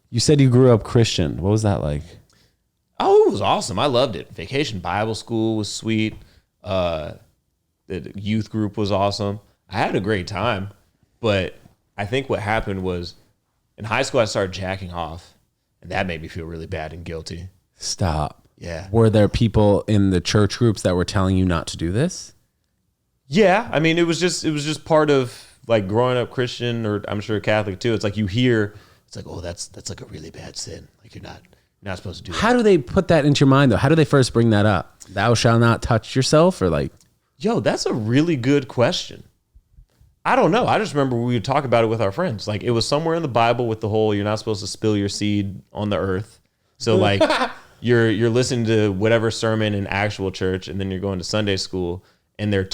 You said you grew up Christian. What was that like? Oh, it was awesome. I loved it. Vacation Bible School was sweet. The youth group was awesome. I had a great time, but I think what happened was in high school I started jacking off, and that made me feel really bad and guilty. Stop. Yeah. Were there people in the church groups that were telling you not to do this? Yeah, I mean, it was just part of like growing up Christian, or I'm sure Catholic too. It's like you hear, it's like, oh, that's like a really bad sin. Like you're not supposed to do that. How do they put that into your mind though? How do they first bring that up? Thou shalt not touch yourself, or like? Yo, that's a really good question. I don't know. I just remember we would talk about it with our friends. Like it was somewhere in the Bible with the whole you're not supposed to spill your seed on the earth. So like you're listening to whatever sermon in actual church, and then you're going to Sunday school, and they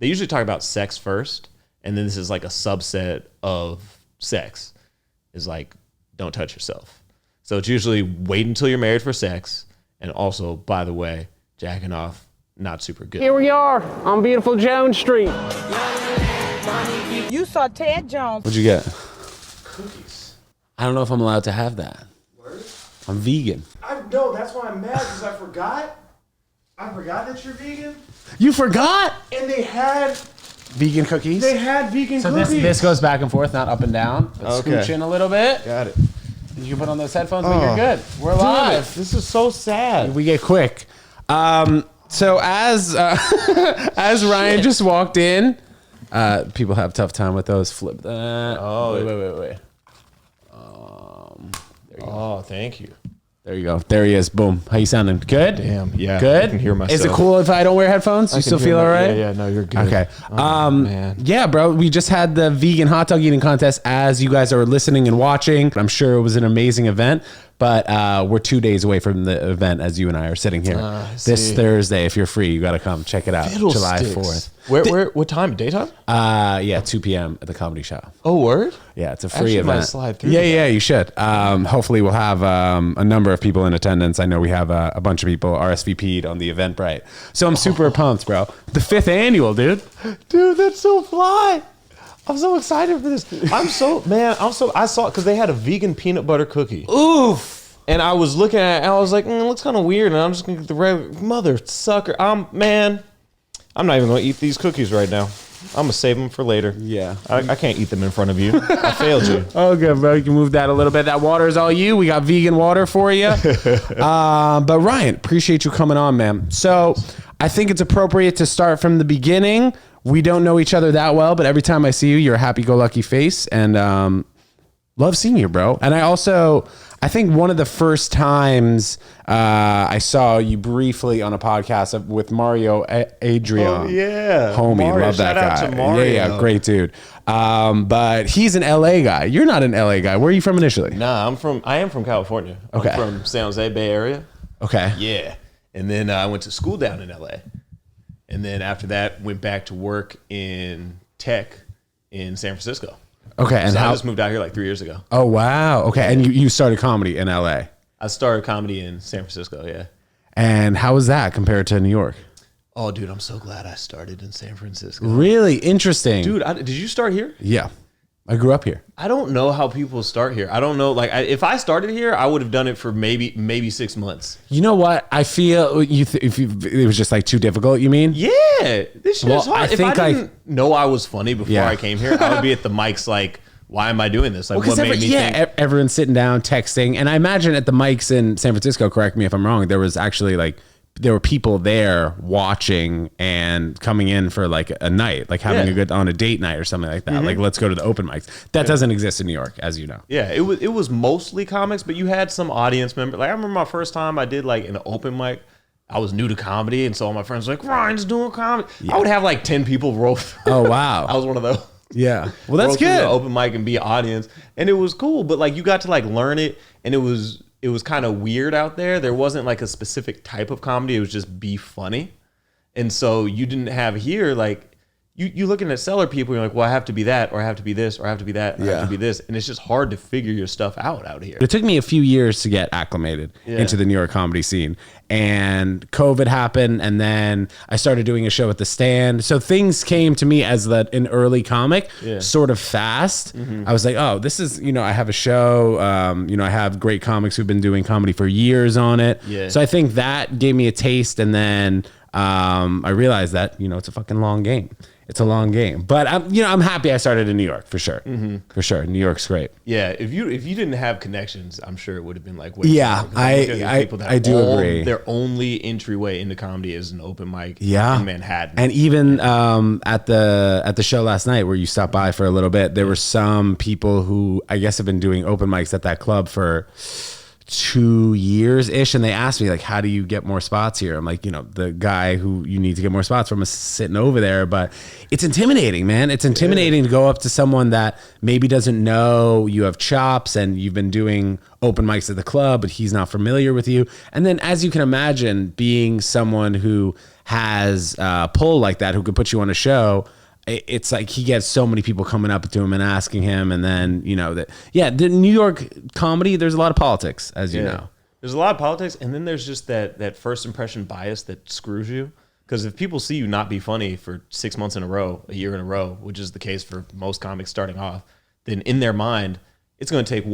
usually talk about sex first, and then this is like a subset of sex. Is like don't touch yourself. So it's usually wait until you're married for sex, and also, by the way, jacking off, not super good. Here we are on beautiful Jones Street. You saw Ted Jones. What'd you get? Cookies. I don't know if I'm allowed to have that. Word? I'm vegan. No, that's why I'm mad, because I forgot that you're vegan. You forgot? And they had Vegan cookies? vegan So cookies. this goes back and forth, not up and down. But Okay. scooch in a little bit. Got it. You can put on those headphones, but you're good. We're live. This is so sad. We get quick. So as Ryan just walked in, people have a tough time with those. Flip that. Oh. Wait. There you go. Oh, thank you. There you go. There he is. Boom. How you sounding? Good? Damn, yeah. Good? I can hear myself. Is it cool if I don't wear headphones? You still feel all right? Yeah, no, you're good. Okay. Oh, man. Yeah, bro. We just had the vegan hot dog eating contest as you guys are listening and watching. I'm sure it was an amazing event, but we're 2 days away from the event as you and I are sitting here. This Thursday, if you're free, you got to come check it out. July 4th. Where? What time? Daytime? Yeah, 2 p.m. at the Comedy Shop. Oh, word? Yeah, it's a free Actually, event. might slide through Yeah, you should. Hopefully, we'll have a number of people in attendance. I know we have a bunch of people RSVP'd on the Eventbrite. So I'm super pumped, bro. The 5th annual, dude. Dude, that's so fly. I'm so excited for this. I saw, because they had a vegan peanut butter cookie. Oof. And I was looking at it, and I was like, it looks kind of weird. And I'm just going to get the regular mother sucker. I'm not even going to eat these cookies right now. I'm going to save them for later. Yeah. I can't eat them in front of you. I failed you. Oh, good, bro. You can move that a little bit. That water is all you. We got vegan water for you. But Ryan, appreciate you coming on, man. So I think it's appropriate to start from the beginning. We don't know each other that well, but every time I see you, you're a happy-go-lucky face, and love seeing you, bro. And I think one of the first times I saw you briefly on a podcast with Mario Adrian. Oh, yeah. Homie, Mario, love that shout out guy. to Mario. Yeah, great dude. But he's an LA guy. You're not an LA guy. Where are you from initially? Nah, I am from California. Okay. I'm from San Jose Bay Area. Okay. Yeah. And then I went to school down in LA. And then after that, went back to work in tech in San Francisco. Okay. And So how? I just moved out here like 3 years ago. Oh, wow. Okay. And you started comedy in LA. I started comedy in San Francisco, yeah. And how was that compared to New York? Oh, dude, I'm so glad I started in San Francisco. Really interesting. Dude, did you start here? Yeah. I grew up here. I don't know how people start here. I don't know. Like, if I started here, I would have done it for maybe 6 months. You know what? I feel it was just like too difficult, you mean? Yeah. This shit Well, is hard. I If think I didn't know I was funny before Yeah. I came here, I would be at the mics like, why am I doing this? Like, what made me think? Everyone's sitting down, texting. And I imagine at the mics in San Francisco, correct me if I'm wrong, there was actually there were people there watching and coming in for like a night, like having on a date night or something like that. Mm-hmm. Like, let's go to the open mics. That doesn't exist in New York, as you know. Yeah, it was mostly comics, but you had some audience members. Like, I remember my first time I did like an open mic. I was new to comedy, and so all my friends were like, Ryan's doing comedy. Yeah. I would have like 10 people roll through. Oh, wow. I was one of those. Yeah. Well, that's roll through good. the open mic and be an audience, and it was cool. But like, you got to like learn it, and it was kind of weird out there. There wasn't like a specific type of comedy. It was just be funny. And so you didn't have here, like, you looking at seller people, you're like, well, I have to be that, or I have to be this, or I have to be that, or I have to be this. And it's just hard to figure your stuff out here. It took me a few years to get acclimated into the New York comedy scene. And COVID happened, and then I started doing a show at the Stand. So things came to me as an early comic sort of fast. I was like, oh, this is, I have a show. I have great comics who've been doing comedy for years on it. Yeah. So I think that gave me a taste. And then I realized that, it's a fucking long game. It's a long game, but I'm happy I started in New York for sure. For sure. New York's great. Yeah. If you didn't have connections, I'm sure it would have been like, I do agree. Their only entryway into comedy is an open mic in Manhattan. And even at the show last night where you stopped by for a little bit, there were some people who I guess have been doing open mics at that club for 2 years ish, and they asked me like, how do you get more spots here? I'm like, the guy who you need to get more spots from is sitting over there. But it's intimidating, man. It's intimidating to go up to someone that maybe doesn't know you have chops and you've been doing open mics at the club, but he's not familiar with you. And then, as you can imagine, being someone who has pull like that, who could put you on a show, it's like he gets so many people coming up to him and asking him, and then the New York comedy, there's a lot of politics, as you know. There's a lot of politics, and then there's just that first impression bias that screws you. Because if people see you not be funny for 6 months in a row, a year in a row, which is the case for most comics starting off, then in their mind, it's going to take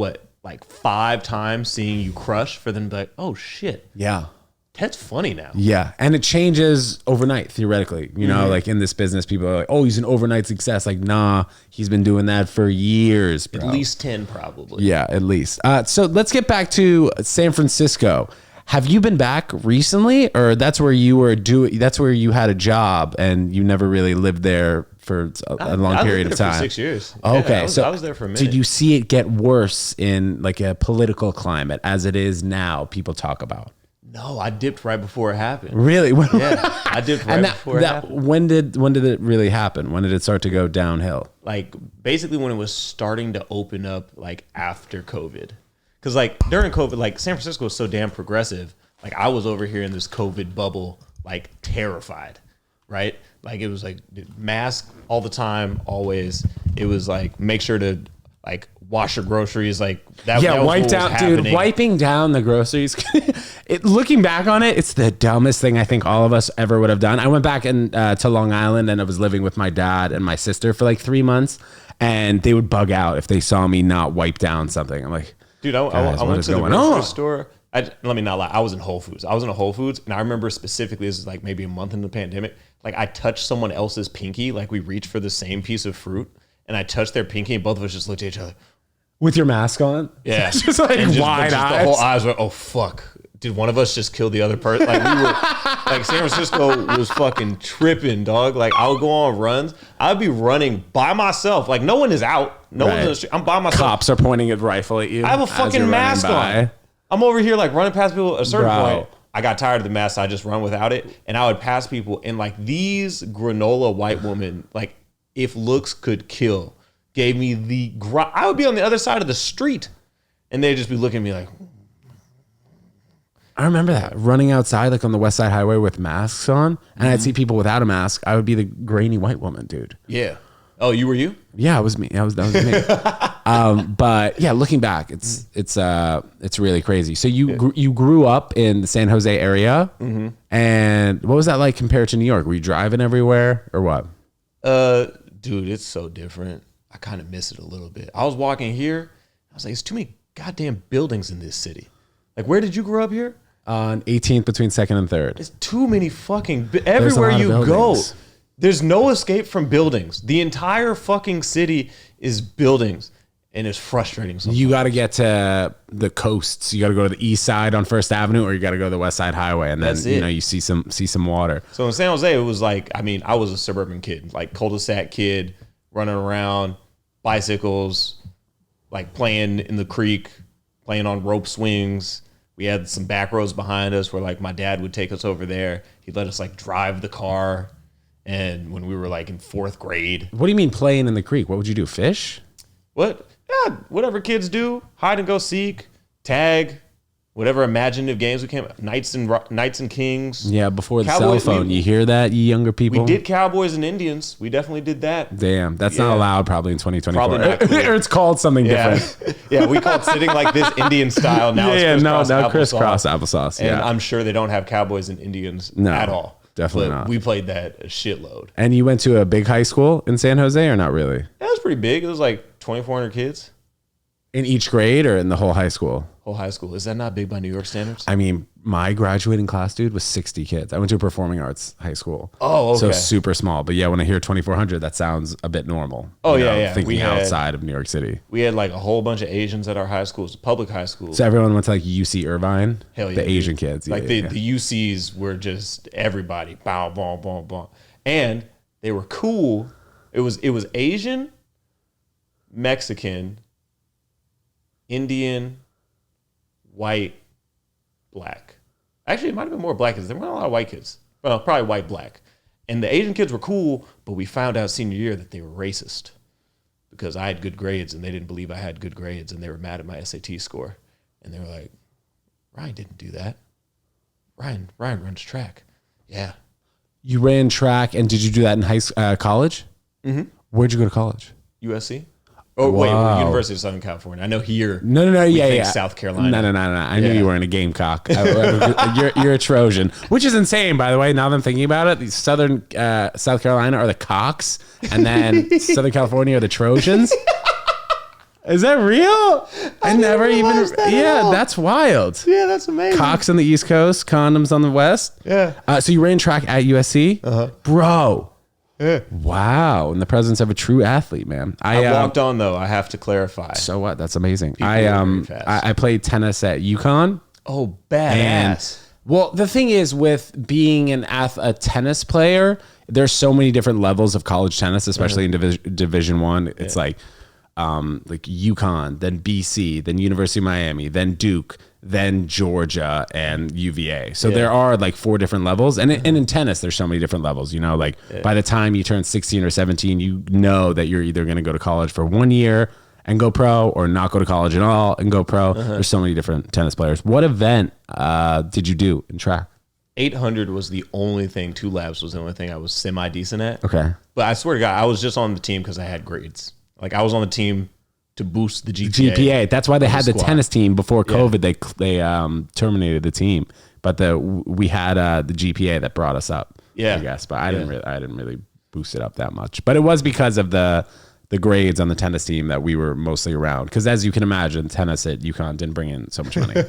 like 5 times seeing you crush for them to be like, oh shit. Yeah. Ted's funny now. Yeah. And it changes overnight, theoretically. Like in this business, people are like, oh, he's an overnight success. Like, nah, he's been doing that for years, bro. At least 10, probably. Yeah, at least. So let's get back to San Francisco. Have you been back recently, or that's where you were that's where you had a job and you never really lived there for a long period of time? For 6 years. Okay. I was there for a minute. Did you see it get worse in like a political climate as it is now, people talk about? No, I dipped right before it happened. Really? Yeah, I dipped right before it happened. When did it really happen? When did it start to go downhill? Like basically when it was starting to open up, like after COVID. Because like during COVID, like San Francisco was so damn progressive. Like I was over here in this COVID bubble, like terrified, right? Like it was like mask all the time, always. It was like make sure to like wash your groceries, like that. Yeah, that was wiped out, dude. Wiping down the groceries. Looking back on it, it's the dumbest thing I think all of us ever would have done. I went back to Long Island, and I was living with my dad and my sister for like 3 months, and they would bug out if they saw me not wipe down something. I'm like, dude, I went to the grocery store. Let me not lie. I was in Whole Foods. And I remember specifically, this is like maybe a month into the pandemic. Like I touched someone else's pinky. Like we reached for the same piece of fruit, and I touched their pinky, and both of us just looked at each other with your mask on. Yeah, just like wide eyes. The whole eyes were, oh fuck. Did one of us just kill the other person? Like we were, like San Francisco was fucking tripping, dog. Like I would go on runs. I'd be running by myself. Like no one is out. No one's in the street. I'm by myself. Cops are pointing a rifle at you. I have a fucking mask on. I'm over here like running past people. At a certain point, I got tired of the mask, so I just run without it. And I would pass people, and like these granola white women, like if looks could kill, gave me I would be on the other side of the street, and they'd just be looking at me like. I remember that running outside like on the West Side Highway with masks on, and I'd see people without a mask. I would be the grainy white woman, dude. Yeah. Oh, you were you? Yeah, it was me. That was me. But yeah, looking back, it's really crazy. So you grew up in the San Jose area, and what was that like compared to New York? Were you driving everywhere or what? Dude, it's so different. I kind of miss it a little bit. I was walking here. I was like, it's too many goddamn buildings in this city. Like, where did you grow up here? On 18th between 2nd and 3rd. It's too many fucking... Everywhere you go, there's no escape from buildings. The entire fucking city is buildings, and it's frustrating sometimes. You got to get to the coasts. You got to go to the east side on 1st Avenue, or you got to go to the West Side Highway, and then you see some water. So in San Jose, it was like, I mean, I was a suburban kid, like cul-de-sac kid, running around, bicycles, like playing in the creek, playing on rope swings. We had some back roads behind us where like my dad would take us over there. He'd let us like drive the car. And when we were like in 4th grade. What do you mean playing in the creek? What would you do? Fish? What? Yeah, whatever kids do. Hide and go seek, tag, whatever imaginative games we came, Knights and Kings. Yeah, before the Cowboys, cell phone. You hear that, you younger people? We did Cowboys and Indians. We definitely did that. Damn, that's not allowed probably in 2024. Probably not cool. Or it's called something Yeah, different. yeah. We called sitting like this Indian style. Now Now crisscross applesauce. And Yeah, I'm sure they don't have Cowboys and Indians at all. Definitely But not. we played that a shitload. And you went to a big high school in San Jose, or not really? That was pretty big. It was like 2,400 kids. In each grade or in the whole high school? Whole high school. Is that not big by New York standards? I mean, my graduating class, dude, was 60 kids. I went to a performing arts high school. Oh, okay. So super small. But yeah, when I hear 2,400, that sounds a bit normal. Oh, yeah. Thinking outside of New York City. We had like a whole bunch of Asians at our high schools, public high schools. So everyone went to like UC Irvine? Hell yeah. The Asian kids. Like the UCs were just everybody. Bow, bow, bow, bow. And they were cool. It was Asian, Mexican, Indian, white, black. Actually, it might have been more black because there weren't a lot of white kids. Well, probably white, black. And the Asian kids were cool, but we found out senior year that they were racist because I had good grades and they didn't believe I had good grades and they were mad at my SAT score. And they were like, Ryan didn't do that. Ryan runs track. Yeah. You ran track, and did you do that in college? Mm-hmm. Where'd you go to college? USC? Oh, wait, University of Southern California. I know here. No. Yeah. South Carolina. No. I knew you weren't a Gamecock. You're a Trojan, which is insane, by the way. Now that I'm thinking about it, the South Carolina are the Cocks, and then Southern California are the Trojans. Is that real? I never even. That's wild. Yeah, that's amazing. Cocks on the East Coast, condoms on the West. Yeah. So you ran track at USC, bro. Yeah. Wow, in the presence of a true athlete, man. I walked on though. I have to clarify. So what? That's amazing. People are very fast. I played tennis at UConn. Oh, badass. Well, the thing is, with being a tennis player, there's so many different levels of college tennis, especially in Division I. It's like UConn, then BC, then University of Miami, then Duke, then Georgia, and UVA. So there are like 4 different levels. And in tennis, there's so many different levels. You know, like by the time you turn 16 or 17, you know that you're either going to go to college for 1 year and go pro, or not go to college at all and go pro. There's so many different tennis players. What event did you do in track? 800 was the only thing. 2 laps was the only thing I was semi-decent at. Okay. But I swear to God, I was just on the team because I had grades. Like I was on the team to boost the GPA. That's why they had the squad. tennis team before COVID. They terminated the team, but we had the GPA that brought us up. Yeah, I guess, but I didn't really boost it up that much. But it was because of the grades on the tennis team that we were mostly around. Because as you can imagine, tennis at UConn didn't bring in so much money,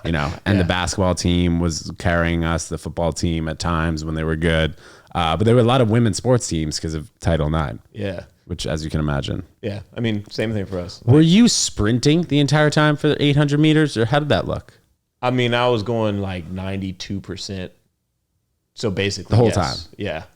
And the basketball team was carrying us. The football team at times when they were good, but there were a lot of women's sports teams because of Title IX. Yeah. Which, as you can imagine. Yeah. I mean, same thing for us. Were you sprinting the entire time for the 800 meters, or how did that look? I mean, I was going like 92%. So basically, the whole time. Yeah.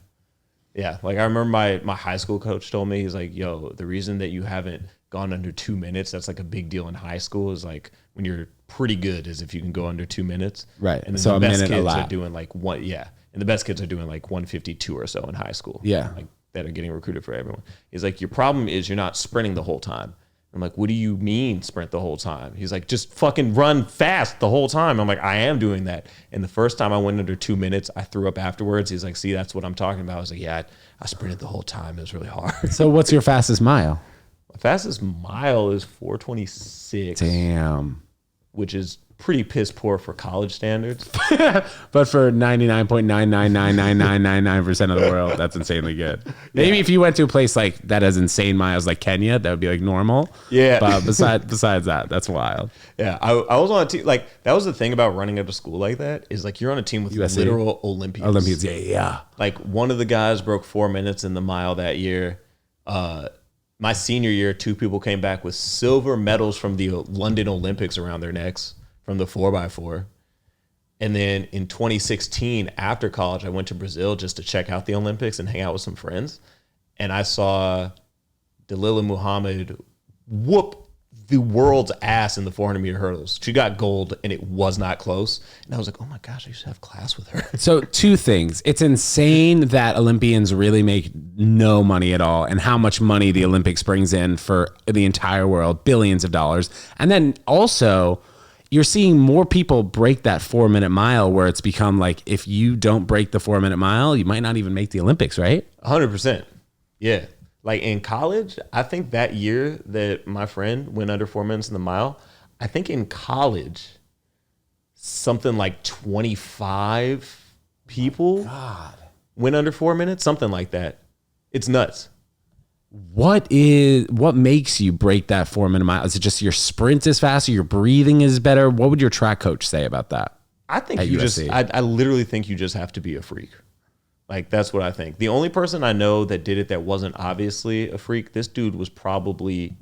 Yeah. Like I remember my high school coach told me, he's like, yo, the reason that you haven't gone under 2 minutes, that's like a big deal in high school, is like when you're pretty good is if you can go under 2 minutes. Right. And then so the best kids are doing like one. Yeah. And the best kids are doing like 152 or so in high school. Yeah. Like that are getting recruited for everyone. He's like, your problem is you're not sprinting the whole time. I'm like, what do you mean sprint the whole time? He's like, just fucking run fast the whole time. I'm like, I am doing that. And the first time I went under 2 minutes, I threw up afterwards. He's like, see, that's what I'm talking about. I was like, yeah, I sprinted the whole time. It was really hard. So what's your fastest mile? My fastest mile is 4:26. Damn. Which is pretty piss poor for college standards. But for 99.9999999% of the world, that's insanely good. Maybe if you went to a place like that has insane miles like Kenya, that would be like normal. Yeah. But besides that, that's wild. Yeah. I was on a team. Like that was the thing about running out of school like that, is like you're on a team with USC? literal Olympians. Olympians, yeah. Like one of the guys broke 4 minutes in the mile that year. My senior year, 2 people came back with silver medals from the London Olympics around their necks from the 4x4. And then in 2016, after college, I went to Brazil just to check out the Olympics and hang out with some friends. And I saw Dalila Muhammad whoop the world's ass in the 400-meter hurdles. She got gold, and it was not close. And I was like, oh, my gosh, I used to have class with her. So 2 things. It's insane that Olympians really make no money at all, and how much money the Olympics brings in for the entire world, billions of dollars. And then also, you're seeing more people break that 4-minute mile, where it's become like, if you don't break the 4-minute mile, you might not even make the Olympics, right? 100%. Yeah. Like in college, I think that year that my friend went under 4 minutes in the mile, I think in college, something like 25 people went under 4 minutes, something like that. It's nuts. What makes you break that 4-minute mile? Is it just your sprint is faster, your breathing is better? What would your track coach say about that? I think I literally think you just have to be a freak. Like, that's what I think. The only person I know that did it that wasn't obviously a freak, this dude was probably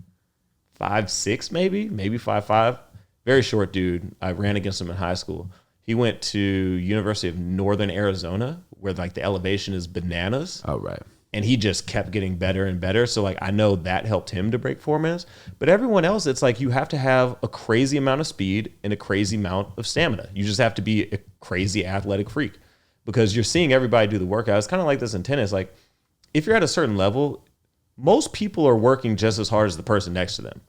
5'6", maybe 5'5". Very short dude. I ran against him in high school. He went to University of Northern Arizona, where like the elevation is bananas. Oh, right. And he just kept getting better and better. So like, I know that helped him to break 4 minutes. But everyone else, it's like you have to have a crazy amount of speed and a crazy amount of stamina. You just have to be a crazy athletic freak, because you're seeing everybody do the workout. It's kind of like this in tennis. Like, if you're at a certain level, most people are working just as hard as the person next to them.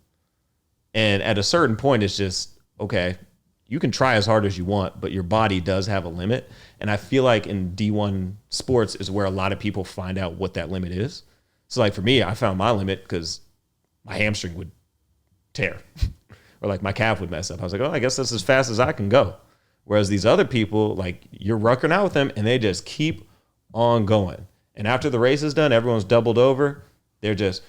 And at a certain point, it's just, okay, you can try as hard as you want, but your body does have a limit. And I feel like in D1 sports is where a lot of people find out what that limit is. So like for me, I found my limit because my hamstring would tear or like my calf would mess up. I was like, oh, I guess that's as fast as I can go. Whereas these other people, like, you're rucking out with them and they just keep on going. And after the race is done, everyone's doubled over. They're just,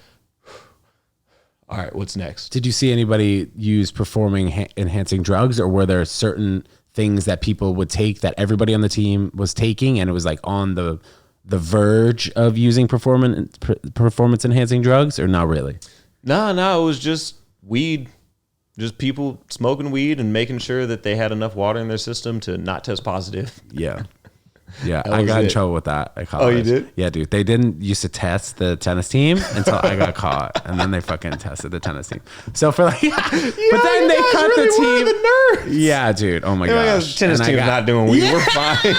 all right, what's next? Did you see anybody use performing enhancing drugs, or were there certain things that people would take that everybody on the team was taking, and it was like on the verge of using performance enhancing drugs, or not really? No, it was just weed. Just people smoking weed and making sure that they had enough water in their system to not test positive. Yeah. Yeah, I got in trouble with that at college. Oh, you did? Yeah, dude. They didn't used to test the tennis team until I got caught, and then they fucking tested the tennis team. So for like, but then they cut the team. The nerds. Yeah, dude. Oh my gosh. Tennis team's not doing weed. Yeah. We're fine.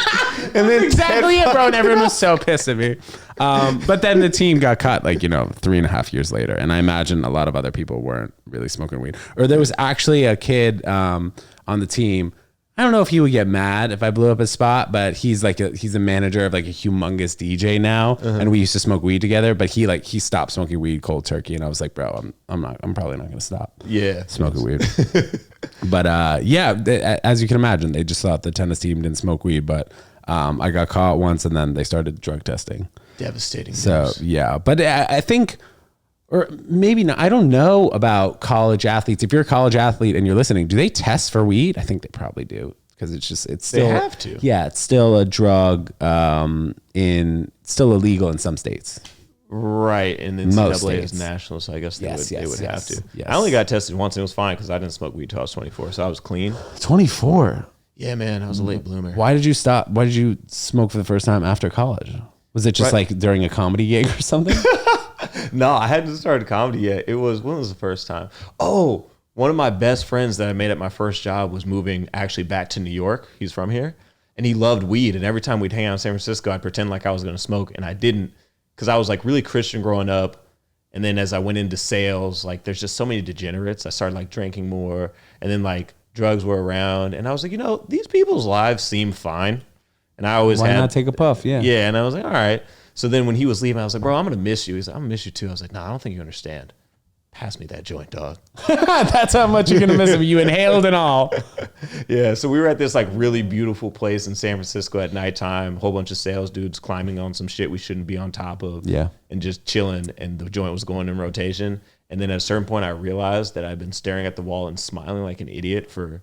And then exactly it, bro. And everyone was so pissed at me. But then the team got cut, like, 3.5 years later, and I imagine a lot of other people weren't really smoking weed. Or there was actually a kid on the team. I don't know if he would get mad if I blew up his spot, but he's a manager of like a humongous DJ now, and we used to smoke weed together. But he stopped smoking weed cold turkey, and I was like, bro, I'm probably not gonna stop. Yeah, smoking weed. But as you can imagine, they just thought the tennis team didn't smoke weed. But I got caught once, and then they started drug testing. Devastating. So news. yeah, but I think. Or maybe not. I don't know about college athletes. If you're a college athlete and you're listening, do they test for weed? I think they probably do, because it's still, they have to. Yeah, it's still a drug. Still illegal in some states. Right, and then NCAA is national, so I guess they would have to. Yes. I only got tested once, and it was fine because I didn't smoke weed till I was 24, so I was clean. 24. Yeah, man, I was a late bloomer. Why did you stop? Why did you smoke for the first time after college? Was it just like during a comedy gig or something? No, I hadn't started comedy yet. When was the first time? Oh, one of my best friends that I made at my first job was moving actually back to New York. He's from here, and he loved weed. And every time we'd hang out in San Francisco, I'd pretend like I was going to smoke, and I didn't, because I was like really Christian growing up. And then as I went into sales, like there's just so many degenerates. I started like drinking more, and then like drugs were around, and I was like, these people's lives seem fine. And I always Why not take a puff? Yeah. Yeah, and I was like, all right. So then when he was leaving, I was like, bro, I'm going to miss you. He's like, I'm going to miss you too. I was like, no, I don't think you understand. Pass me that joint, dog. That's how much you're going to miss him. You inhaled and all. Yeah, so we were at this like really beautiful place in San Francisco at nighttime, whole bunch of sales dudes climbing on some shit we shouldn't be on top of. Yeah. And just chilling, and the joint was going in rotation. And then at a certain point, I realized that I'd been staring at the wall and smiling like an idiot for,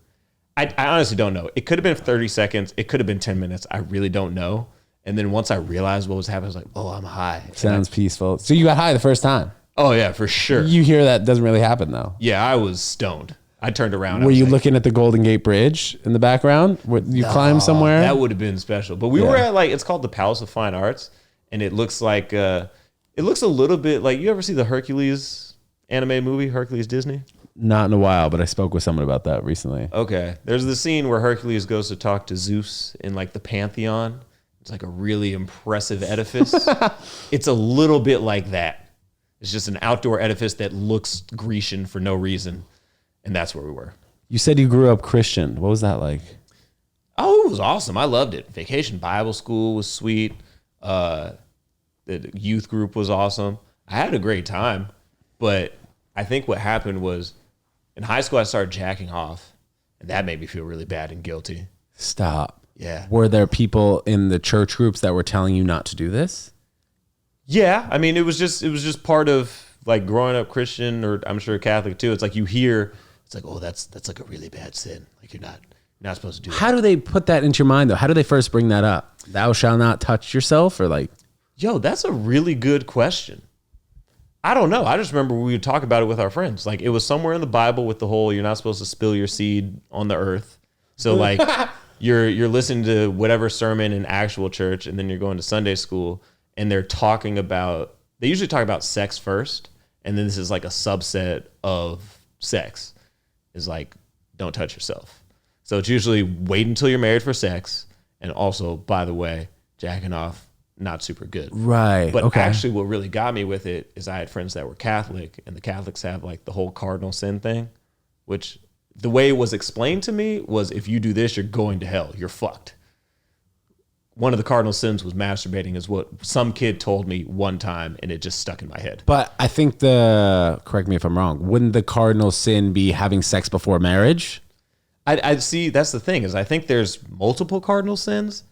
I honestly don't know. It could have been 30 seconds. It could have been 10 minutes. I really don't know. And then once I realized what was happening, I was like, oh, I'm high. Sounds peaceful. So you got high the first time? Oh, yeah, for sure. You hear that doesn't really happen, though. Yeah, I was stoned. I turned around. Were you looking at the Golden Gate Bridge in the background? You climb somewhere? That would have been special. But we were at it's called the Palace of Fine Arts. And it looks like, it looks a little bit like, you ever see the Hercules anime movie, Hercules Disney? Not in a while, but I spoke with someone about that recently. Okay. There's the scene where Hercules goes to talk to Zeus in like the Pantheon. It's like a really impressive edifice. It's a little bit like that. It's just an outdoor edifice that looks Grecian for no reason. And that's where we were. You said you grew up Christian. What was that like? Oh, it was awesome. I loved it. Vacation Bible School was sweet. The youth group was awesome. I had a great time, but I think what happened was in high school I started jacking off, and that made me feel really bad and guilty. Stop. Yeah. Were there people in the church groups that were telling you not to do this? Yeah, I mean, it was just part of like growing up Christian, or I'm sure Catholic too. It's like you hear, it's like, oh, that's like a really bad sin. Like you're not supposed to do that. How do they put that into your mind though? How do they first bring that up? Thou shalt not touch yourself, or like? Yo, that's a really good question. I don't know. I just remember we would talk about it with our friends. Like it was somewhere in the Bible with the whole you're not supposed to spill your seed on the earth. So like you're listening to whatever sermon in actual church, and then you're going to Sunday school, and they usually talk about sex first, and then this is like a subset of sex. Is like don't touch yourself. So it's usually wait until you're married for sex, and also, by the way, jacking off, not super good. Right. But okay. actually what really got me with it is I had friends that were Catholic, and the Catholics have like the whole cardinal sin thing, which the way it was explained to me was if you do this, you're going to hell. You're fucked. One of the cardinal sins was masturbating, is what some kid told me one time, and it just stuck in my head. But I think correct me if I'm wrong, wouldn't the cardinal sin be having sex before marriage? I see, that's the thing, is I think there's multiple cardinal sins,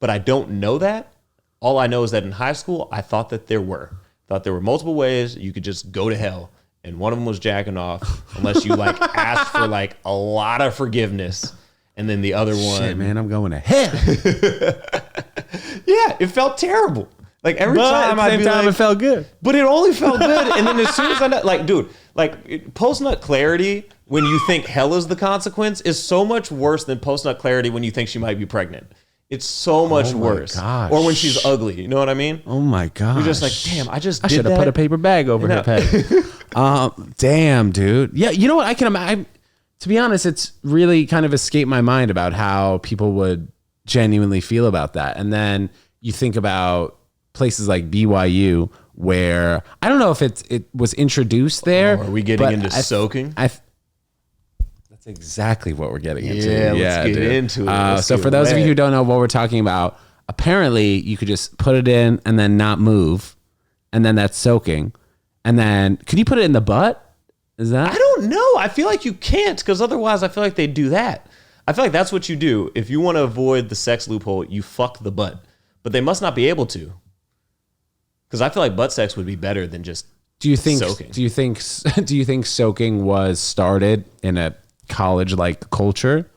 but I don't know that. All I know is that in high school, I thought that there were. Thought there were multiple ways you could just go to hell, and one of them was jacking off, unless you like asked for like a lot of forgiveness, and then the other one, Shit, man, I'm going to hell. yeah, it felt terrible. Like every time, at the same time, it felt good. But it only felt good, and then as soon as post nut clarity when you think hell is the consequence is so much worse than post nut clarity when you think she might be pregnant. It's so much worse. gosh. Or when she's ugly. You know what I mean? Oh my god! You're just like, damn, I should have put a paper bag over her head. Damn, dude. Yeah, you know what? I can imagine. To be honest, it's really kind of escaped my mind about how people would genuinely feel about that. And then you think about places like BYU, where I don't know if it was introduced there. Are we getting into soaking? That's exactly what we're getting into. Yeah, let's get into it. So for those of you who don't know what we're talking about, apparently you could just put it in and then not move, and then that's soaking. And then could you put it in the butt? Is that? I don't know. I feel like you can't, because otherwise I feel like they do that. I feel like that's what you do. If you want to avoid the sex loophole, you fuck the butt. But they must not be able to. Because I feel like butt sex would be better than just soaking. Do you think soaking was started in a college-like culture?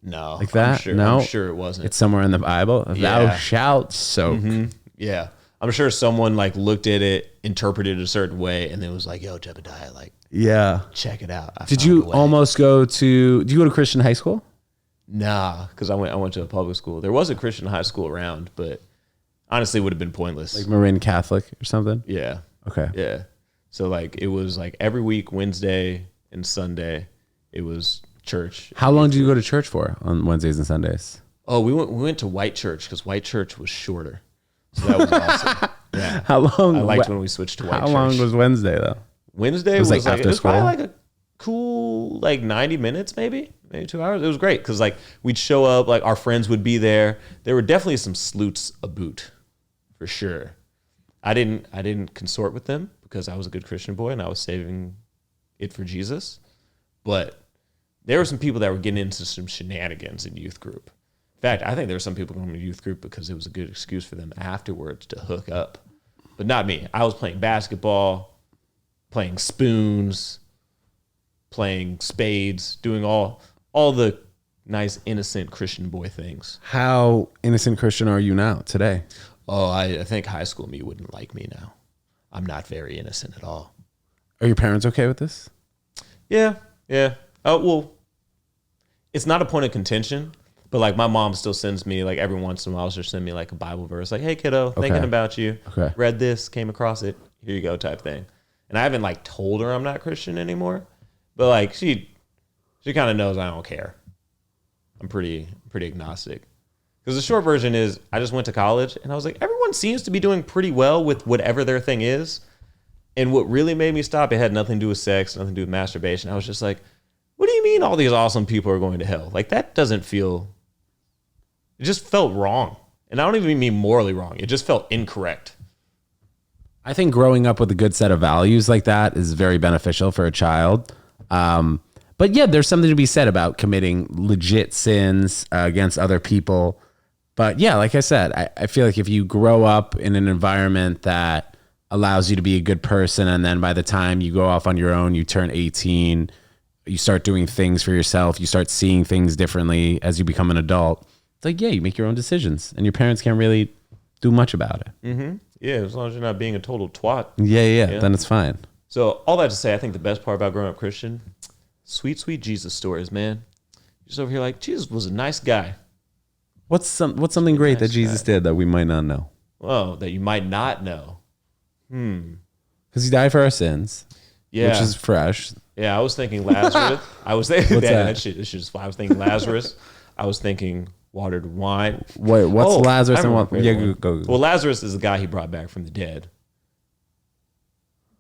No. Like that? I'm sure it wasn't. It's somewhere in the Bible. Yeah. Thou shalt soak. Mm-hmm. Yeah. I'm sure someone like looked at it, interpreted it a certain way, and then was like, yo, Jebediah, like, yeah, check it out. Did you almost go to Christian high school? Nah, because I went to a public school. There was a Christian high school around, but honestly, it would have been pointless. Like Marin Catholic or something? Yeah. Okay. Yeah. So like it was like every week, Wednesday and Sunday, it was church. How long did you go to church for on Wednesdays and Sundays? Oh, we went to white church because white church was shorter. So that was awesome. Yeah. How long? I liked when we switched to white church. How long was Wednesday though? Wednesday was like after it was school? probably like a cool like 90 minutes, maybe 2 hours. It was great because like we'd show up, like our friends would be there. There were definitely some sleuths aboot, for sure. I didn't consort with them because I was a good Christian boy and I was saving it for Jesus. But there were some people that were getting into some shenanigans in youth group. In fact, I think there were some people going to youth group because it was a good excuse for them afterwards to hook up. But not me. I was playing basketball, playing spoons, playing spades, doing all the nice, innocent Christian boy things. How innocent Christian are you now, today? Oh, I think high school me wouldn't like me now. I'm not very innocent at all. Are your parents okay with this? Yeah. Oh, well, it's not a point of contention, but like my mom still sends me, like every once in a while, she'll send me like a Bible verse, like, hey kiddo, thinking about you. Okay. Read this, came across it, here you go type thing. And I haven't like told her I'm not Christian anymore, but like she kind of knows I don't care. I'm pretty agnostic. Because the short version is I just went to college and I was like, everyone seems to be doing pretty well with whatever their thing is. And what really made me stop, it had nothing to do with sex, nothing to do with masturbation. I was just like, what do you mean all these awesome people are going to hell? Like, that doesn't feel, it just felt wrong. And I don't even mean morally wrong. It just felt incorrect. I think growing up with a good set of values like that is very beneficial for a child. But yeah, there's something to be said about committing legit sins against other people. But yeah, like I said, I feel like if you grow up in an environment that allows you to be a good person, and then by the time you go off on your own, you turn 18, you start doing things for yourself, you start seeing things differently as you become an adult. It's like, yeah, you make your own decisions, and your parents can't really do much about it. Mm-hmm. Yeah, as long as you're not being a total twat. Yeah, then it's fine. So all that to say, I think the best part about growing up Christian, sweet, sweet Jesus stories, man. You're just over here like, Jesus was a nice guy. What's something great that Jesus did that we might not know? Oh, that you might not know. Because he died for our sins. Yeah. Which is fresh. Yeah, I was thinking Lazarus. I was thinking that shit is fly. I was thinking Lazarus. I was thinking watered wine. Wait, what's Lazarus and what? Yeah, go. Well, Lazarus is the guy he brought back from the dead.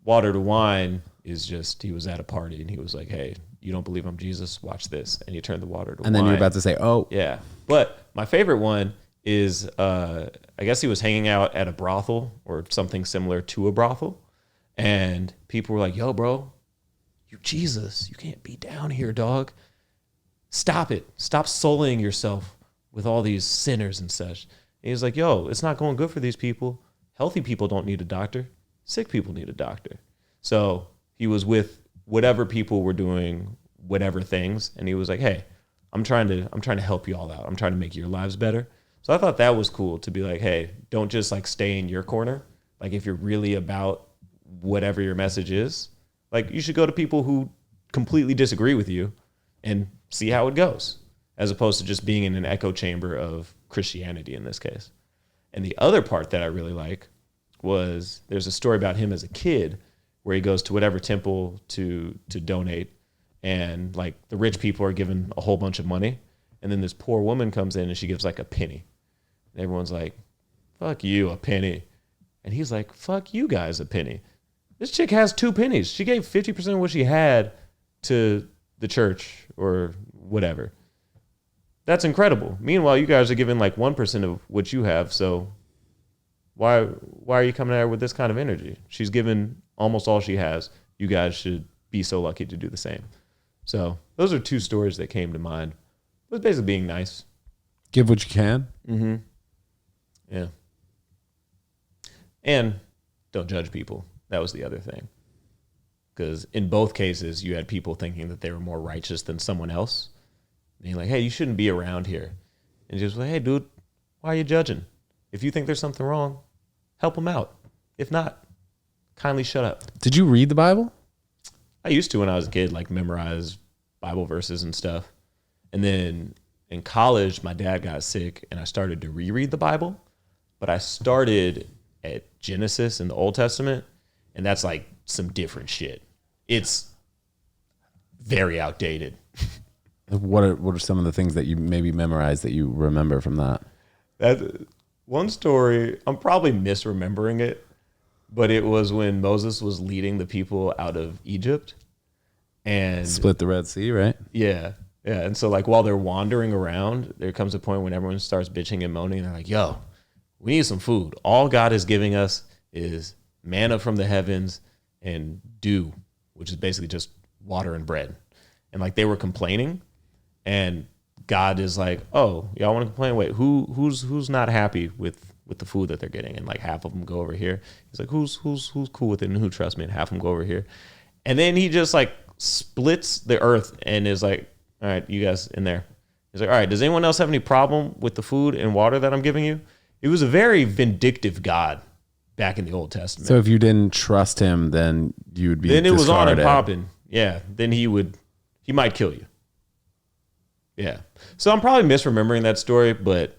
Watered wine is just, he was at a party and he was like, hey, you don't believe I'm Jesus? Watch this. And he turned the water to wine. And then you're about to say, oh. Yeah. But my favorite one is, I guess he was hanging out at a brothel or something similar to a brothel. And people were like, yo, bro, you Jesus, you can't be down here, dog. Stop it. Stop sullying yourself with all these sinners and such. And he's like, yo, it's not going good for these people. Healthy people don't need a doctor. Sick people need a doctor. So he was with whatever people were doing whatever things. And he was like, hey, I'm trying to help you all out. I'm trying to make your lives better. So I thought that was cool to be like, hey, don't just like stay in your corner. Like if you're really about whatever your message is, like you should go to people who completely disagree with you and see how it goes, as opposed to just being in an echo chamber of Christianity in this case. And the other part that I really like was there's a story about him as a kid where he goes to whatever temple to donate, and like the rich people are given a whole bunch of money, and then this poor woman comes in and she gives like a penny. And everyone's like, fuck you, a penny. And he's like, fuck you guys, a penny. This chick has 2 pennies. She gave 50% of what she had to the church or whatever. That's incredible. Meanwhile, you guys are giving like 1% of what you have. So why are you coming at her with this kind of energy? She's given almost all she has. You guys should be so lucky to do the same. So those are 2 stories that came to mind. It was basically being nice. Give what you can. Mm-hmm. Yeah. And don't judge people. That was the other thing. Because in both cases, you had people thinking that they were more righteous than someone else. And you're like, hey, you shouldn't be around here. And just like, hey, dude, why are you judging? If you think there's something wrong, help them out. If not, kindly shut up. Did you read the Bible? I used to when I was a kid, like memorize Bible verses and stuff. And then in college, my dad got sick and I started to reread the Bible. But I started at Genesis in the Old Testament, and that's like some different shit. It's very outdated. What are some of the things that you maybe memorized that you remember from that? That one story, I'm probably misremembering it, but it was when Moses was leading the people out of Egypt and Split the Red Sea, right? Yeah. Yeah. And so like while they're wandering around, there comes a point when everyone starts bitching and moaning. And they're like, yo, we need some food. All God is giving us is manna from the heavens and dew, which is basically just water and bread. And like they were complaining, and God is like, oh, y'all want to complain? Wait, who's not happy with the food that they're getting? And like half of them go over here. He's like, who's cool with it and who trusts me? And half of them go over here. And then he just like splits the earth and is like, all right, you guys in there. He's like, all right, does anyone else have any problem with the food and water that I'm giving you? It was a very vindictive God back in the Old Testament. So if you didn't trust him, then you would be Then it was on and discarded. popping. Yeah. Then he might kill you. Yeah. So I'm probably misremembering that story, but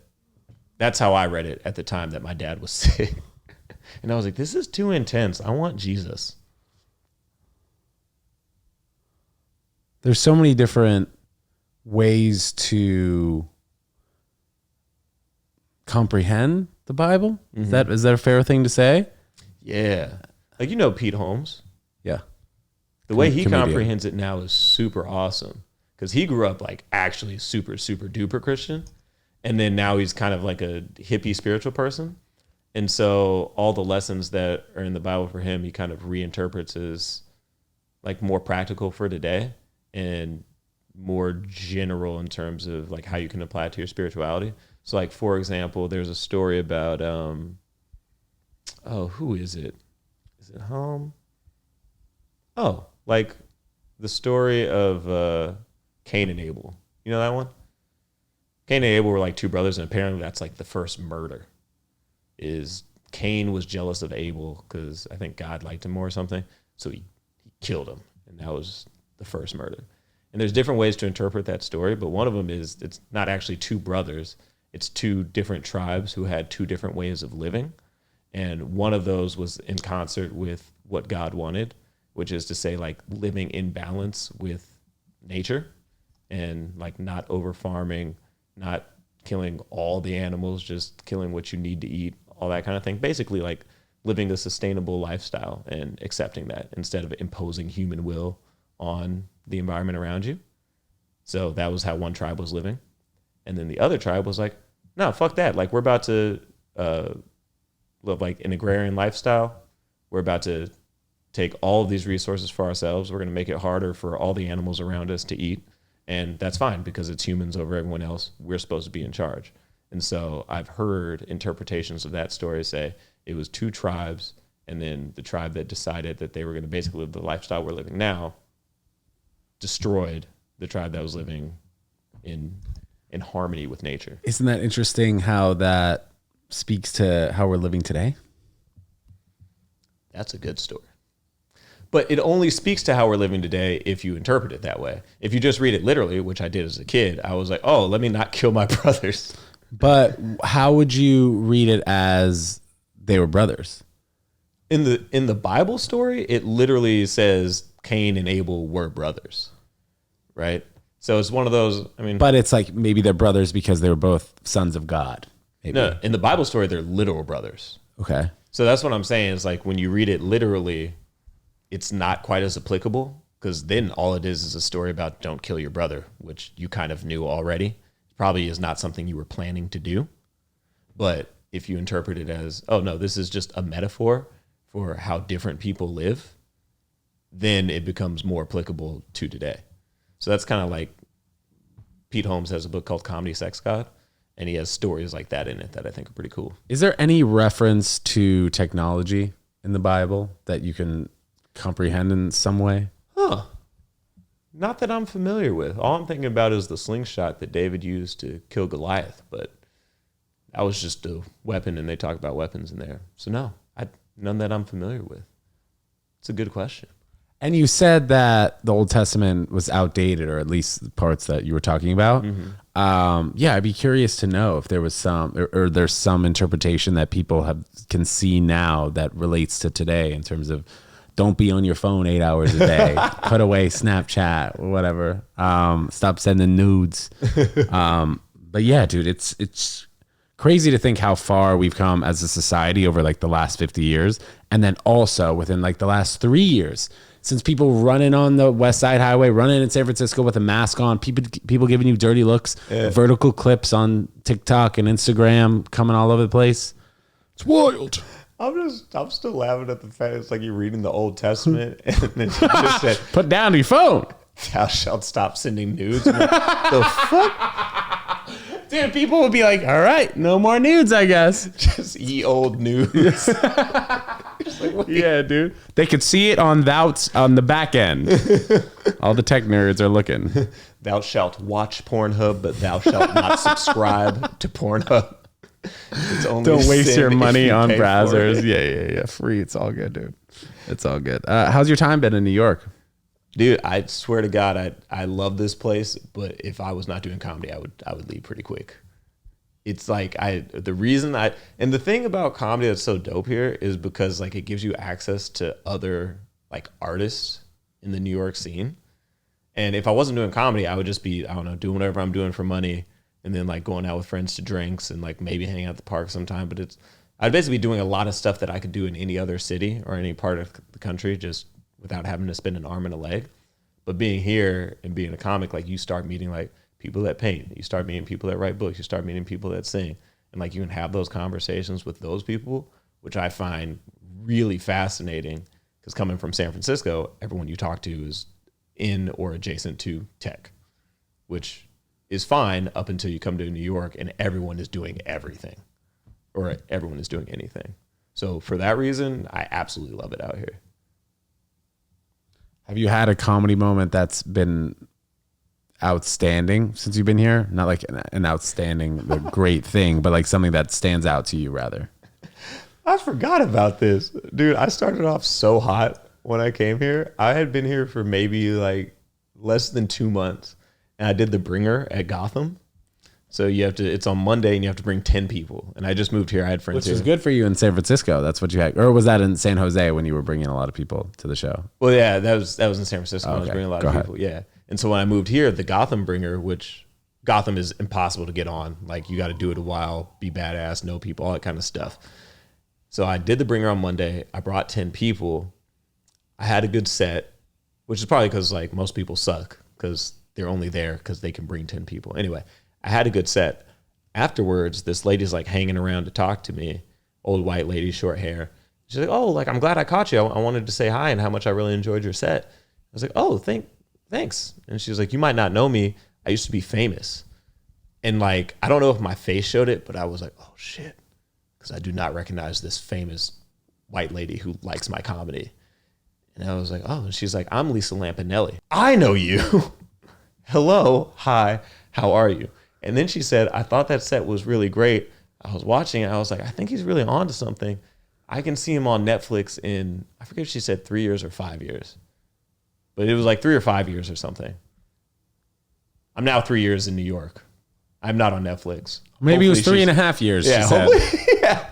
that's how I read it at the time that my dad was sick. And I was like, this is too intense. I want Jesus. There's so many different ways to comprehend the Bible. Is that a fair thing to say? Yeah. Like, you know, Pete Holmes. Yeah. The way he Comedian. comprehends it now is super awesome. because he grew up like actually super, super duper Christian. And then now he's kind of like a hippie spiritual person. And so all the lessons that are in the Bible for him, he kind of reinterprets as like more practical for today and more general in terms of like how you can apply it to your spirituality. So like, for example, there's a story about, who is it? Is it like the story of Cain and Abel. You know that one? Cain and Abel were like two brothers, and apparently that's like the first murder. Is Cain was jealous of Abel because I think God liked him more or something, so he killed him, and that was the first murder. And there's different ways to interpret that story, but one of them is it's not actually two brothers. It's two different tribes who had two different ways of living. And one of those was in concert with what God wanted, which is to say like living in balance with nature and like not over farming, not killing all the animals, just killing what you need to eat, all that kind of thing. Basically like living a sustainable lifestyle and accepting that instead of imposing human will on the environment around you. So that was how one tribe was living. And then the other tribe was like, no, fuck that. Like we're about to live like an agrarian lifestyle. We're about to take all of these resources for ourselves. We're going to make it harder for all the animals around us to eat. And that's fine because it's humans over everyone else. We're supposed to be in charge. And so I've heard interpretations of that story say it was two tribes, and then the tribe that decided that they were going to basically live the lifestyle we're living now destroyed the tribe that was living in harmony with nature. Isn't that interesting how that speaks to how we're living today? That's a good story. But it only speaks to how we're living today if you interpret it that way. If you just read it literally, which I did as a kid, I was like, oh, let me not kill my brothers. But how would you read it as they were brothers? In the Bible story, it literally says Cain and Abel were brothers, right? So it's one of those, I mean... But it's like maybe they're brothers because they were both sons of God. Maybe. No, in the Bible story, they're literal brothers. Okay. So that's what I'm saying is like when you read it literally, it's not quite as applicable because then all it is a story about don't kill your brother, which you kind of knew already. Probably is not something you were planning to do. But if you interpret it as, oh no, this is just a metaphor for how different people live, then it becomes more applicable to today. So that's kind of like Pete Holmes has a book called Comedy Sex God, and he has stories like that in it that I think are pretty cool. Is there any reference to technology in the Bible that you can comprehend in some way? Huh. Not that I'm familiar with. All I'm thinking about is the slingshot that David used to kill Goliath, but that was just a weapon, and they talk about weapons in there. So no, none that I'm familiar with. It's a good question. And you said that the Old Testament was outdated, or at least the parts that you were talking about. Mm-hmm. Yeah, I'd be curious to know if there was some, or there's some interpretation that people can see now that relates to today in terms of don't be on your phone 8 hours a day, put away Snapchat or whatever. Stop sending nudes. But yeah, dude, it's crazy to think how far we've come as a society over like the last 50 years. And then also within like the last 3 years, since people running on the West Side Highway, running in San Francisco with a mask on, people giving you dirty looks, vertical clips on TikTok and Instagram coming all over the place. It's wild. I'm still laughing at the fact it's like you're reading the Old Testament and then you just said, put down your phone. Thou shalt stop sending nudes. Like, the fuck? Dude, people would be like, all right, no more nudes, I guess. Just ye old nudes. Like, yeah, dude. They could see it on the back end. All the tech nerds are looking. Thou shalt watch Pornhub, but thou shalt not subscribe to Pornhub. It's only don't waste your money on browsers. Yeah. Free. It's all good, dude. It's all good. How's your time been in New York? Dude, I swear to God, I love this place, but if I was not doing comedy, I would leave pretty quick. It's like and the thing about comedy that's so dope here is because like it gives you access to other like artists in the New York scene. And if I wasn't doing comedy, I would just be, I don't know, doing whatever I'm doing for money and then like going out with friends to drinks and like maybe hanging out at the park sometime. But I'd basically be doing a lot of stuff that I could do in any other city or any part of the country just without having to spend an arm and a leg. But being here and being a comic, like you start meeting like people that paint, you start meeting people that write books, you start meeting people that sing, and like you can have those conversations with those people, which I find really fascinating. Because coming from San Francisco, everyone you talk to is in or adjacent to tech, which is fine up until you come to New York and everyone is doing everything or everyone is doing anything. So for that reason, I absolutely love it out here. Have you had a comedy moment that's been outstanding since you've been here? Not like an outstanding, great thing, but like something that stands out to you rather. I forgot about this. Dude, I started off so hot when I came here. I had been here for maybe like less than 2 months. And I did the bringer at Gotham. So it's on Monday and you have to bring 10 people. And I just moved here. I had friends Which here. is good for you in San Francisco. That's what you had. Or was that in San Jose when you were bringing a lot of people to the show? Well, yeah, that was in San Francisco. I was Okay. bringing a lot Go of ahead. people. Yeah. And so when I moved here, the Gotham bringer, which Gotham is impossible to get on. Like you got to do it a while, be badass, know people, all that kind of stuff. So I did the bringer on Monday. I brought 10 people. I had a good set, which is probably because like most people suck because they're only there because they can bring 10 people. Anyway, I had a good set. Afterwards, this lady's like hanging around to talk to me, old white lady, short hair. She's like, oh, like I'm glad I caught you. I wanted to say hi and how much I really enjoyed your set. I was like, oh, thanks. And she was like, you might not know me. I used to be famous. And like, I don't know if my face showed it, but I was like, oh shit. Because I do not recognize this famous white lady who likes my comedy. And I was like, oh, and she's like, I'm Lisa Lampanelli. I know you. Hello. Hi. How are you? And then she said, I thought that set was really great. I was watching it. I was like, I think he's really on to something. I can see him on Netflix in, I forget if she said 3 years or 5 years. But it was like 3 or 5 years or something. I'm now 3 years in New York. I'm not on Netflix. Maybe it was Hopefully 3.5 years, Yeah, she said. yeah.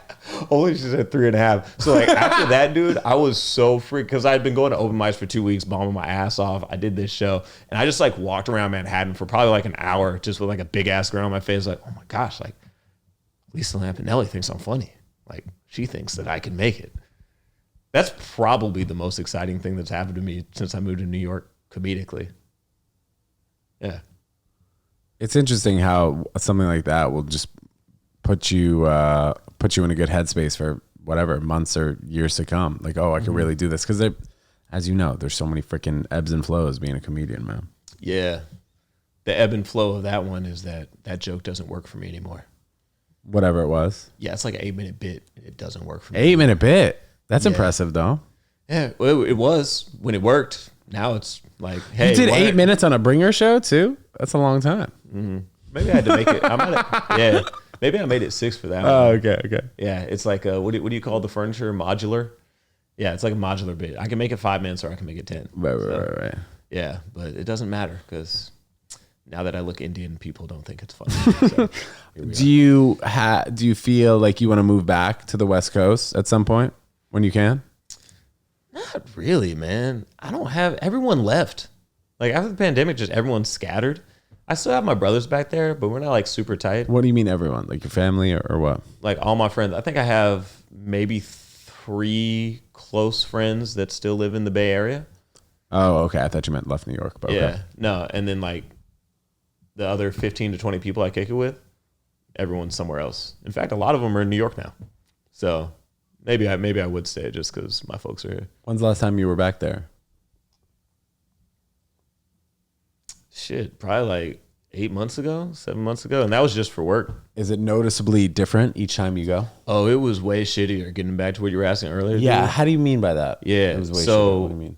Only she said 3.5. So like after that, dude, I was so freaked because I had been going to open mics for 2 weeks, bombing my ass off. I did this show and I just like walked around Manhattan for probably like an hour just with like a big ass grin on my face. Like, oh my gosh, like Lisa Lampanelli thinks I'm funny. Like she thinks that I can make it. That's probably the most exciting thing that's happened to me since I moved to New York comedically. Yeah. It's interesting how something like that will just put you in a good headspace for whatever months or years to come. Like, oh, I can really do this because, as you know, there's so many freaking ebbs and flows being a comedian, man. Yeah. The ebb and flow of that one is that joke doesn't work for me anymore. Whatever it was. Yeah, it's like an 8-minute bit. It doesn't work for me. 8-minute bit. That's Yeah. impressive, though. Yeah, well, it was when it worked. Now it's like, hey, You did why- 8 minutes on a bringer show too. That's a long time. Maybe I had to make it. Yeah, maybe I made it 6 for that one. Oh, okay. Yeah, it's like what do you call the furniture? Modular. Yeah, it's like a modular bit. I can make it 5 minutes or I can make it 10. Right. Yeah, but it doesn't matter because now that I look Indian, people don't think it's funny. So, here we Do you feel like you want to move back to the West Coast at some point when you can? Not really, man. I don't have everyone left. Like after the pandemic, just everyone's scattered. I still have my brothers back there, but we're not like super tight. What do you mean everyone? Like your family or what? Like all my friends. I think I have maybe 3 close friends that still live in the Bay Area. Oh, okay. I thought you meant left New York, but okay. Yeah. No, and then like the other 15 to 20 people I kick it with, everyone's somewhere else. In fact, a lot of them are in New York now. So maybe I would stay just because my folks are here. When's the last time you were back there? Shit, probably like 8 months ago, 7 months ago. And that was just for work. Is it noticeably different each time you go? Oh, it was way shittier. Getting back to what you were asking earlier. Yeah. dude. How do you mean by that? Yeah, It was way so- shittier. What do you mean?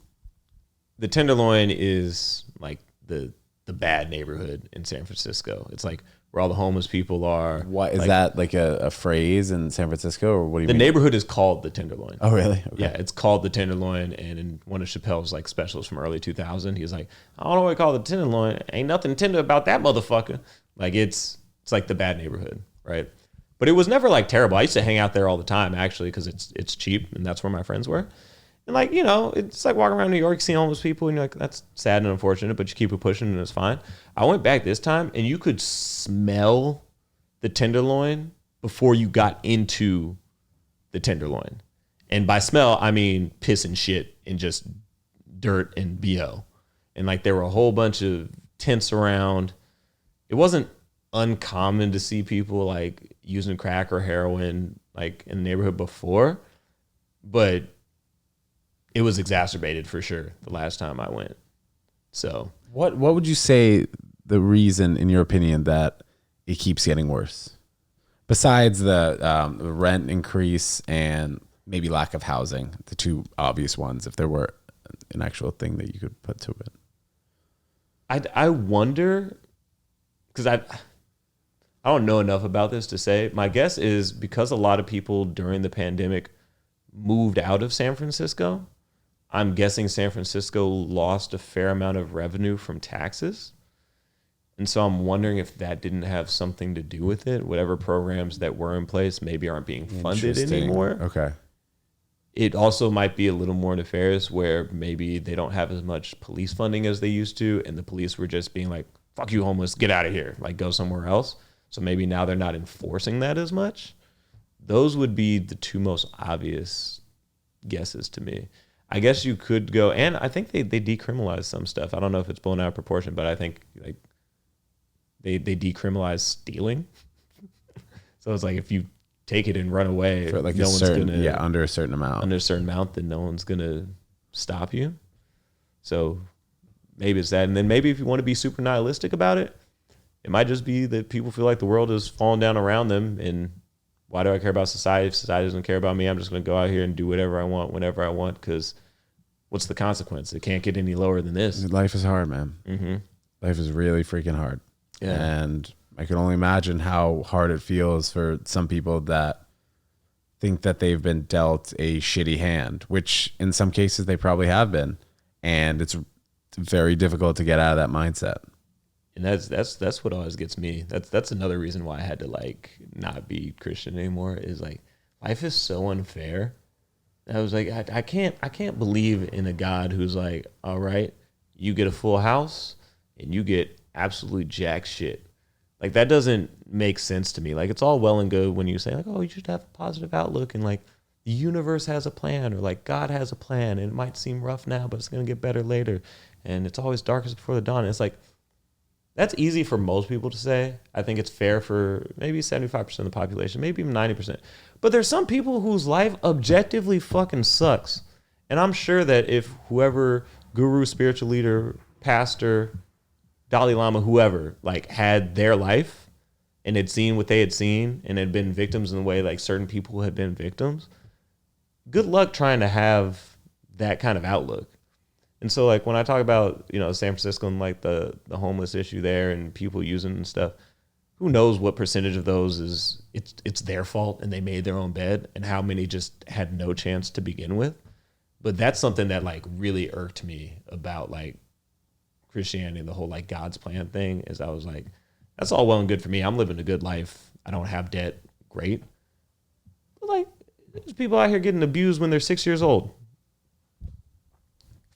The Tenderloin is like the bad neighborhood in San Francisco. It's like where all the homeless people are. What is like, that like a phrase in San Francisco or what do you The mean? neighborhood is called the Tenderloin. Oh, really? Okay. Yeah, it's called the Tenderloin, and in one of Chappelle's like specials from early 2000, he's like, I don't know what we call the Tenderloin. Ain't nothing tender about that motherfucker. Like it's like the bad neighborhood, right? But it was never like terrible. I used to hang out there all the time actually because it's cheap and that's where my friends were. And like, you know, it's like walking around New York, seeing homeless people, and you're like, that's sad and unfortunate, but you keep it pushing and it's fine. I went back this time and you could smell the Tenderloin before you got into the Tenderloin. And by smell, I mean piss and shit and just dirt and BO. and like there were a whole bunch of tents around. It wasn't uncommon to see people like using crack or heroin like in the neighborhood before, but it was exacerbated for sure the last time I went. So What would you say the reason, in your opinion, that it keeps getting worse? Besides the rent increase and maybe lack of housing, the two obvious ones, if there were an actual thing that you could put to it. I wonder, because I don't know enough about this to say. My guess is because a lot of people during the pandemic moved out of San Francisco, I'm guessing San Francisco lost a fair amount of revenue from taxes. And so I'm wondering if that didn't have something to do with it. Whatever programs that were in place maybe aren't being funded anymore. Okay. It also might be a little more nefarious where maybe they don't have as much police funding as they used to. And the police were just being like, fuck you, homeless, get out of here. Like, go somewhere else. So maybe now they're not enforcing that as much. Those would be the two most obvious guesses to me. I guess you could go, and I think they decriminalized some stuff. I don't know if it's blown out of proportion, but I think like they decriminalized stealing. So it's like if you take it and run away, For like no a one's certain, gonna under a certain amount. under a certain amount, then no one's gonna stop you. So maybe it's that, and then maybe if you want to be super nihilistic about it, it might just be that people feel like the world is falling down around them, and why do I care about society if society doesn't care about me? I'm just going to go out here and do whatever I want, whenever I want, because what's the consequence? It can't get any lower than this. Life is hard, man. Mm-hmm. Life is really freaking hard. Yeah. And I can only imagine how hard it feels for some people that think that they've been dealt a shitty hand, which in some cases they probably have been. And it's very difficult to get out of that mindset. And that's what always gets me. That's another reason why I had to like not be Christian anymore, is like life is so unfair. I was like, I can't believe in a God who's like, all right, you get a full house and you get absolutely jack shit. Like that doesn't make sense to me. Like it's all well and good when you say like, oh, you should have a positive outlook and like the universe has a plan or like God has a plan and it might seem rough now, but it's gonna get better later. And it's always darkest before the dawn. And it's like, that's easy for most people to say. I think it's fair for maybe 75% of the population, maybe even 90%. But there's some people whose life objectively fucking sucks. And I'm sure that if whoever, guru, spiritual leader, pastor, Dalai Lama, whoever, like had their life and had seen what they had seen and had been victims in the way like certain people had been victims, good luck trying to have that kind of outlook. And so like when I talk about, you know, San Francisco and like the homeless issue there and people using and stuff, who knows what percentage of those is it's their fault and they made their own bed and how many just had no chance to begin with. But that's something that like really irked me about like Christianity and the whole like God's plan thing, is I was like, that's all well and good for me. I'm living a good life. I don't have debt. Great. But like there's people out here getting abused when they're 6 years old.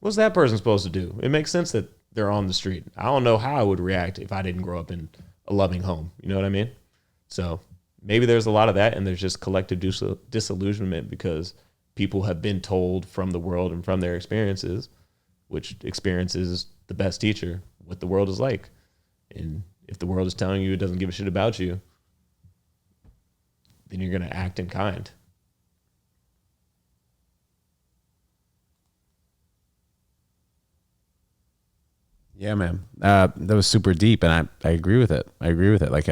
What's that person supposed to do? It makes sense that they're on the street. I don't know how I would react if I didn't grow up in a loving home. You know what I mean? So maybe there's a lot of that, and there's just collective disillusionment because people have been told from the world and from their experiences, which experience is the best teacher, what the world is like. And if the world is telling you it doesn't give a shit about you, then you're going to act in kind. Yeah, man. That was super deep, and I agree with it. Like,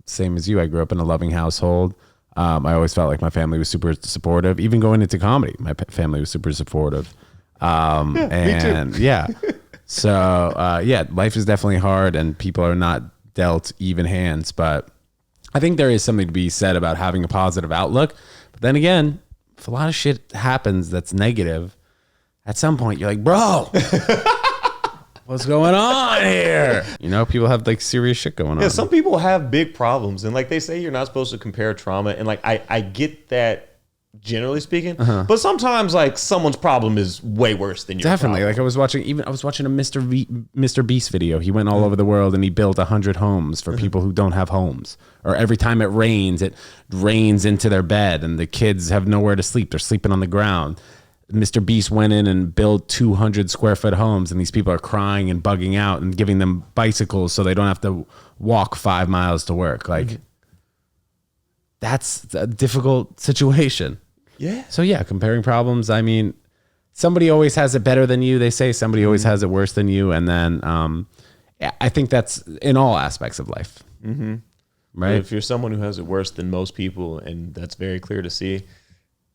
same as you, I grew up in a loving household. I always felt like my family was super supportive. Even going into comedy, my family was super supportive. And yeah. So, yeah, life is definitely hard, and people are not dealt even hands. But I think there is something to be said about having a positive outlook. But then again, if a lot of shit happens that's negative, at some point you're like, bro, what's going on here? You know, people have like serious shit going on. Yeah, some people have big problems, and like they say, you're not supposed to compare trauma, and like I get that generally speaking, but sometimes like someone's problem is way worse than your Definitely. problem. Like I was watching a Mr. Beast video. He went all over the world and he built 100 homes for people who don't have homes. Or every time it rains into their bed, and the kids have nowhere to sleep. They're sleeping on the ground. Mr. Beast went in and built 200 square foot homes, and these people are crying and bugging out and giving them bicycles so they don't have to walk 5 miles to work. Like, that's a difficult situation. Yeah. So yeah, comparing problems. I mean, somebody always has it better than you. They say somebody always has it worse than you, and then I think that's in all aspects of life. Mm-hmm. Right. But if you're someone who has it worse than most people, and that's very clear to see,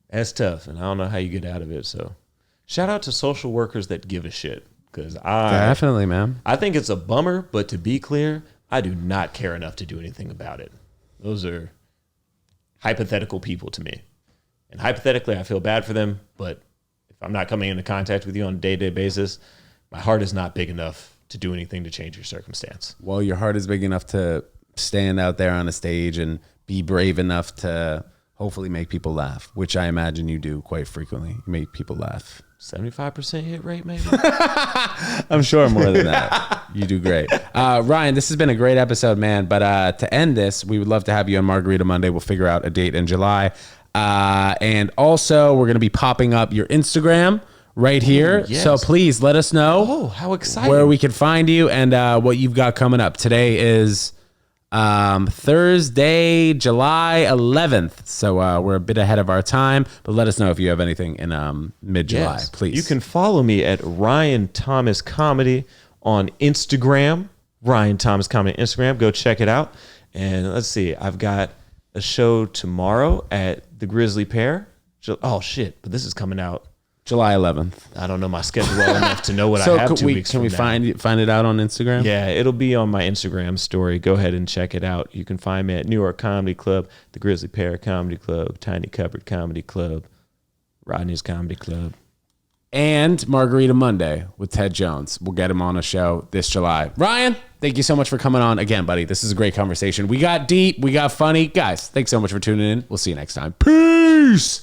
that's tough. And I don't know how you get out of it. So shout out to social workers that give a shit. Because Definitely, man. I think it's a bummer, but to be clear, I do not care enough to do anything about it. Those are hypothetical people to me. And hypothetically, I feel bad for them, but if I'm not coming into contact with you on a day-to-day basis, my heart is not big enough to do anything to change your circumstance. Well, your heart is big enough to stand out there on a stage and be brave enough to hopefully make people laugh, which I imagine you do quite frequently. You make people laugh. 75% hit rate, maybe? I'm sure more than that. You do great. Ryan, this has been a great episode, man. But to end this, we would love to have you on Margarita Monday. We'll figure out a date in July. And also, we're going to be popping up your Instagram right here. Yes. So please let us know how exciting. where we can find you and what you've got coming up. Today is Thursday, July 11th. So we're a bit ahead of our time, but let us know if you have anything in mid-July, please. You can follow me at Ryan Thomas Comedy on Instagram. Ryan Thomas Comedy on Instagram. Go check it out. And let's see, I've got a show tomorrow at the Grizzly Pear. Oh shit! But this is coming out July 11th. I don't know my schedule well enough to know what So I have can 2 weeks we from now. find it out on Instagram? Yeah, it'll be on my Instagram story. Go ahead and check it out. You can find me at New York Comedy Club, the Grizzly Pear Comedy Club, Tiny Cupboard Comedy Club, Rodney's Comedy Club. And Margarita Monday with Ted Jones. We'll get him on a show this July. Ryan, thank you so much for coming on again, buddy. This is a great conversation. We got deep, we got funny. Guys, thanks so much for tuning in. We'll see you next time. Peace.